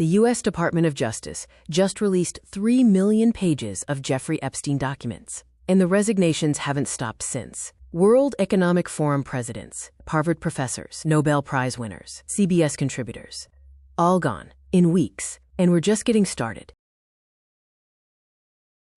The US Department of Justice just released 3 million pages of Jeffrey Epstein documents, and the resignations haven't stopped since. World Economic Forum presidents, Harvard professors, Nobel Prize winners, CBS contributors, all gone in weeks, and we're just getting started.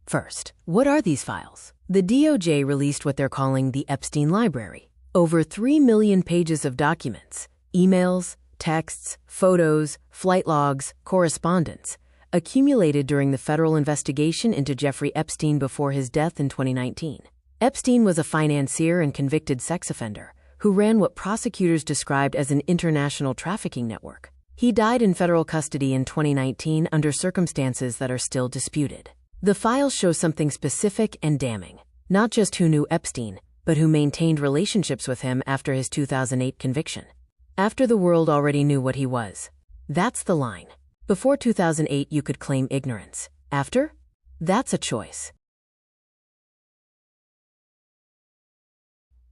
First, what are these files? The DOJ released what they're calling the Epstein Library. Over 3 million pages of documents, emails, texts, photos, flight logs, correspondence, accumulated during the federal investigation into Jeffrey Epstein before his death in 2019. Epstein was a financier and convicted sex offender who ran what prosecutors described as an international trafficking network. He died in federal custody in 2019 under circumstances that are still disputed. The files show something specific and damning, not just who knew Epstein, but who maintained relationships with him after his 2008 conviction. After the world already knew what he was. That's the line. Before 2008, you could claim ignorance. After? That's a choice.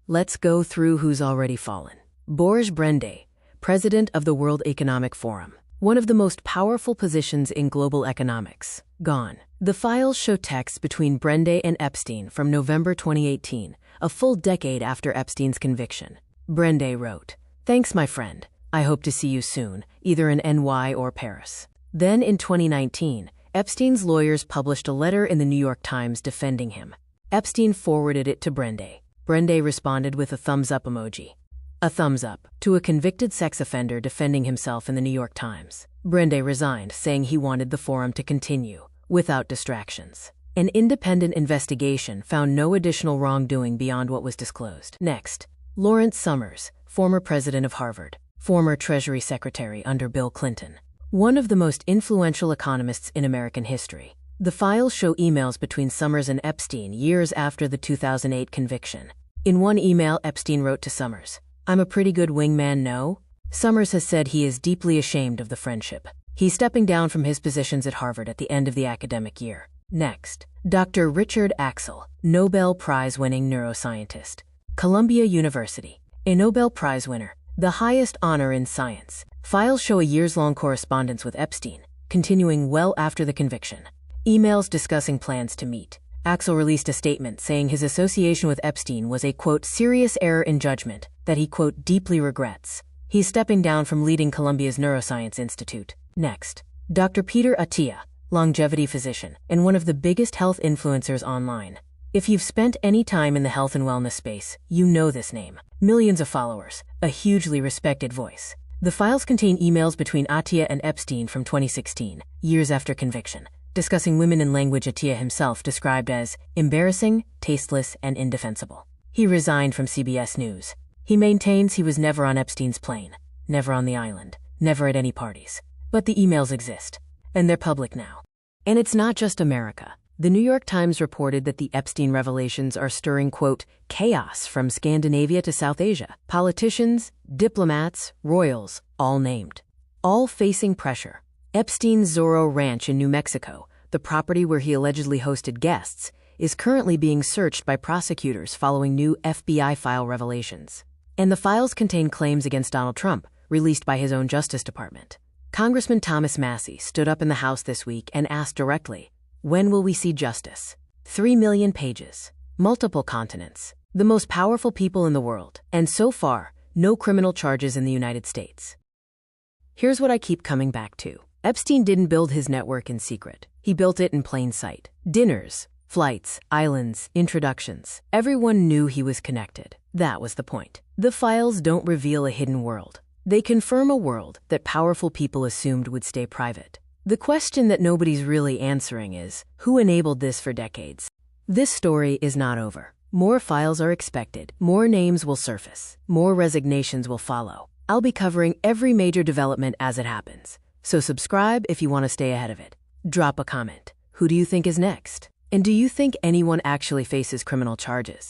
Let's go through who's already fallen. Boris Brende, president of the World Economic Forum, one of the most powerful positions in global economics, gone. The files show texts between Brende and Epstein from November 2018, a full decade after Epstein's conviction. Brende wrote, "Thanks, my friend. I hope to see you soon, either in NY or Paris." Then in 2019, Epstein's lawyers published a letter in the New York Times defending him. Epstein forwarded it to Brende. Brende responded with a thumbs-up emoji. A thumbs up to a convicted sex offender defending himself in the New York Times. Brende resigned, saying he wanted the forum to continue, without distractions. An independent investigation found no additional wrongdoing beyond what was disclosed. Next, Lawrence Summers, former president of Harvard, former Treasury Secretary under Bill Clinton, one of the most influential economists in American history. The files show emails between Summers and Epstein years after the 2008 conviction. In one email, Epstein wrote to Summers, "I'm a pretty good wingman, no?" Summers has said he is deeply ashamed of the friendship. He's stepping down from his positions at Harvard at the end of the academic year. Next, Dr. Richard Axel, Nobel Prize-winning neuroscientist, Columbia University, a Nobel Prize winner, the highest honor in science. Files show a years-long correspondence with Epstein, continuing well after the conviction. Emails discussing plans to meet. Axel released a statement saying his association with Epstein was a, quote, serious error in judgment that he, quote, deeply regrets. He's stepping down from leading Columbia's Neuroscience Institute. Next, Dr. Peter Attia, longevity physician and one of the biggest health influencers online. If you've spent any time in the health and wellness space, you know this name. Millions of followers, a hugely respected voice. The files contain emails between Attia and Epstein from 2016, years after conviction, discussing women in language Attia himself described as embarrassing, tasteless, and indefensible. He resigned from CBS News. He maintains he was never on Epstein's plane, never on the island, never at any parties. But the emails exist, and they're public now. And it's not just America. The New York Times reported that the Epstein revelations are stirring, quote, chaos from Scandinavia to South Asia. Politicians, diplomats, royals, all named. All facing pressure. Epstein's Zorro Ranch in New Mexico, the property where he allegedly hosted guests, is currently being searched by prosecutors following new FBI file revelations. And the files contain claims against Donald Trump, released by his own Justice Department. Congressman Thomas Massie stood up in the House this week and asked directly, when will we see justice? 3 million pages, multiple continents, the most powerful people in the world, and so far, no criminal charges in the United States. Here's what I keep coming back to. Epstein didn't build his network in secret. He built it in plain sight. Dinners, flights, islands, introductions. Everyone knew he was connected. That was the point. The files don't reveal a hidden world. They confirm a world that powerful people assumed would stay private. The question that nobody's really answering is, who enabled this for decades? This story is not over. More files are expected. More names will surface. More resignations will follow. I'll be covering every major development as it happens. So subscribe if you want to stay ahead of it. Drop a comment. Who do you think is next? And do you think anyone actually faces criminal charges?